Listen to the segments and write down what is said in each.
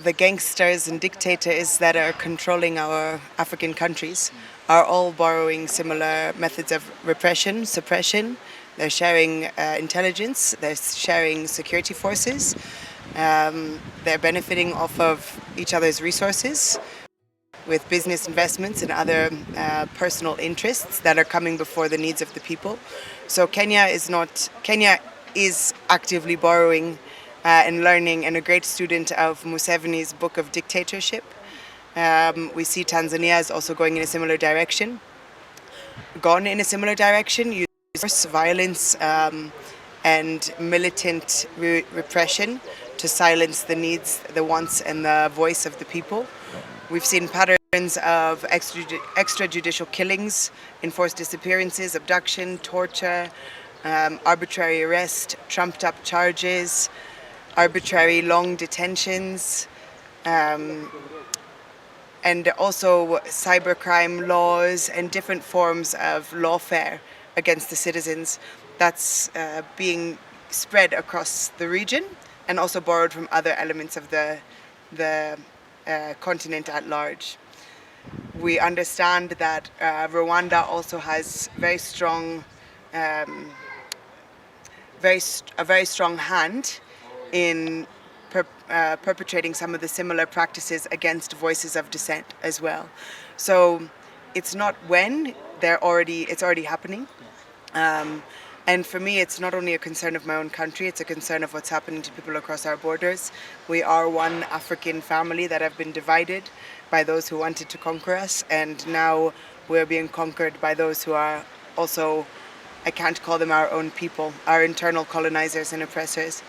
the gangsters and dictators that are controlling our African countries are all borrowing similar methods of repression, suppression. They're sharing intelligence, they're sharing security forces, they're benefiting off of each other's resources with business investments and other personal interests that are coming before the needs of the people. So Kenya is actively borrowing and learning, and a great student of Museveni's book of dictatorship. We see Tanzania is also going in a similar direction, use force, violence, and militant repression to silence the needs, the wants, and the voice of the people. We've seen patterns of extrajudicial killings, enforced disappearances, abduction, torture, arbitrary arrest, trumped-up charges, arbitrary long detentions, and also cybercrime laws and different forms of lawfare against the citizens. That's being spread across the region and also borrowed from other elements of the continent at large. We understand that Rwanda also has a very strong hand in perpetrating some of the similar practices against voices of dissent as well. So it's not when, it's already happening. And for me, it's not only a concern of my own country, it's a concern of what's happening to people across our borders. We are one African family that have been divided by those who wanted to conquer us, and now we're being conquered by those who are also, I can't call them our own people, our internal colonizers and oppressors.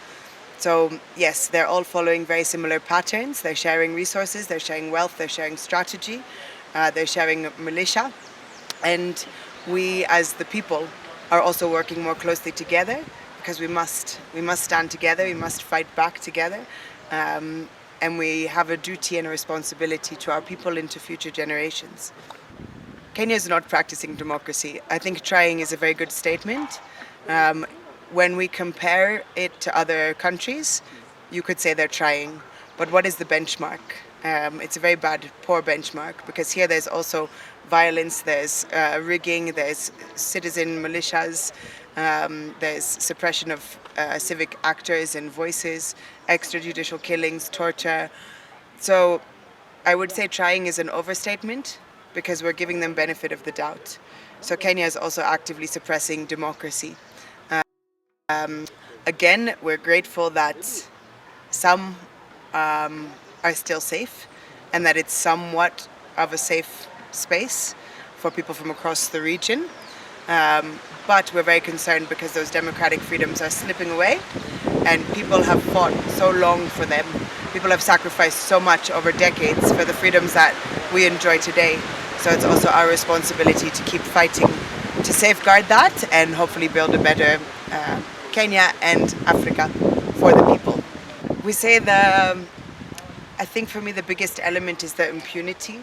So yes, they're all following very similar patterns. They're sharing resources, they're sharing wealth, they're sharing strategy, they're sharing militia. And we as the people are also working more closely together because we must stand together, we must fight back together. And we have a duty and a responsibility to our people and to future generations. Kenya is not practicing democracy. I think trying is a very good statement. When we compare it to other countries, you could say they're trying. But what is the benchmark? It's a very poor benchmark, because here there's also violence, there's rigging, there's citizen militias, there's suppression of civic actors and voices, extrajudicial killings, torture. So I would say trying is an overstatement, because we're giving them benefit of the doubt. So Kenya is also actively suppressing democracy. Again, we're grateful that some are still safe, and that it's somewhat of a safe space for people from across the region. But we're very concerned because those democratic freedoms are slipping away, and people have fought so long for them. People have sacrificed so much over decades for the freedoms that we enjoy today. So it's also our responsibility to keep fighting to safeguard that and hopefully build a better Kenya and Africa for the people. We say I think for me the biggest element is the impunity,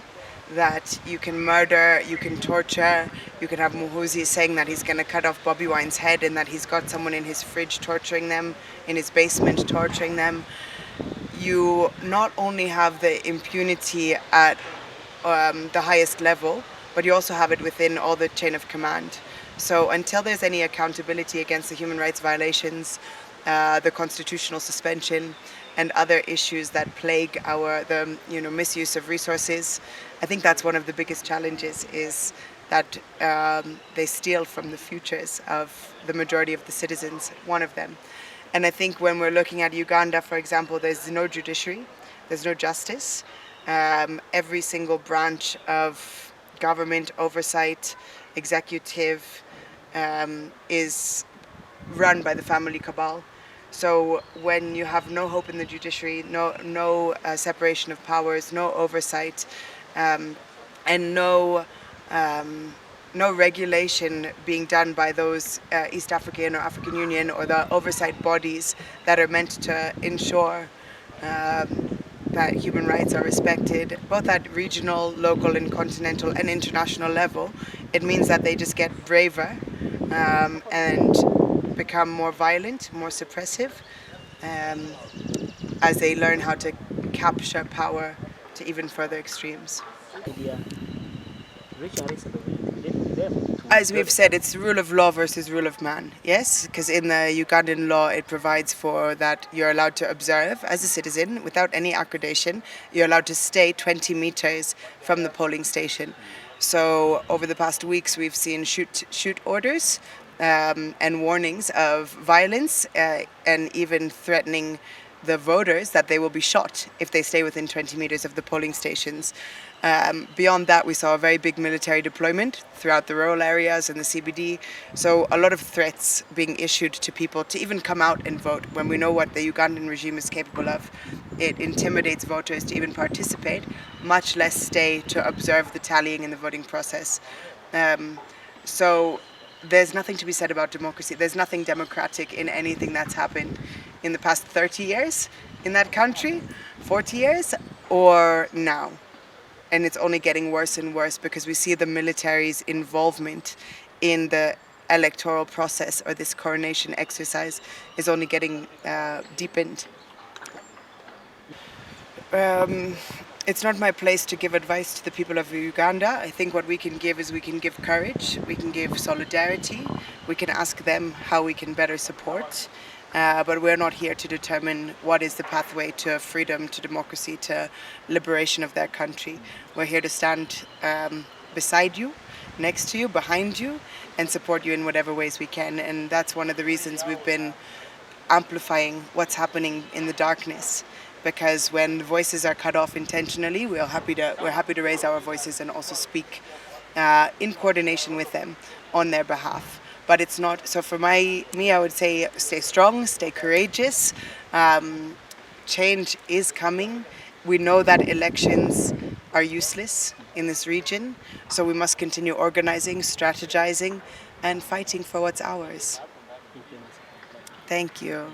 that you can murder, you can torture, you can have Muhuzi saying that he's going to cut off Bobby Wine's head and that he's got someone in his fridge torturing them, in his basement torturing them. You not only have the impunity at the highest level, but you also have it within all the chain of command. So until there's any accountability against the human rights violations, the constitutional suspension, and other issues that plague the misuse of resources, I think that's one of the biggest challenges, is that they steal from the futures of the majority of the citizens, one of them. And I think when we're looking at Uganda, for example, there's no judiciary, there's no justice. Every single branch of government, oversight, executive, is run by the family cabal. So when you have no hope in the judiciary, no separation of powers, no oversight, and no regulation being done by those East African or African Union or the oversight bodies that are meant to ensure that human rights are respected, both at regional, local, and continental and international level, it means that they just get braver and become more violent, more suppressive, as they learn how to capture power to even further extremes. As we've said, it's rule of law versus rule of man. Yes, because in the Ugandan law, it provides for that you're allowed to observe as a citizen without any accreditation. You're allowed to stay 20 meters from the polling station. So over the past weeks, we've seen shoot orders and warnings of violence and even threatening the voters that they will be shot if they stay within 20 meters of the polling stations. Beyond that, we saw a very big military deployment throughout the rural areas and the CBD. So a lot of threats being issued to people to even come out and vote when we know what the Ugandan regime is capable of. It intimidates voters to even participate, much less stay to observe the tallying in the voting process. So there's nothing to be said about democracy. There's nothing democratic in anything that's happened in the past 30 years in that country, 40 years, or now. And it's only getting worse and worse because we see the military's involvement in the electoral process or this coronation exercise is only getting deepened. It's not my place to give advice to the people of Uganda. I think what we can give is we can give courage, we can give solidarity, we can ask them how we can better support. But we're not here to determine what is the pathway to freedom, to democracy, to liberation of their country. We're here to stand beside you, next to you, behind you, and support you in whatever ways we can. And that's one of the reasons we've been amplifying what's happening in the darkness. Because when voices are cut off intentionally, we're happy to raise our voices and also speak in coordination with them on their behalf. But it's not so for me. I would say stay strong, stay courageous. Change is coming. We know that elections are useless in this region, so we must continue organizing, strategizing, and fighting for what's ours. Thank you.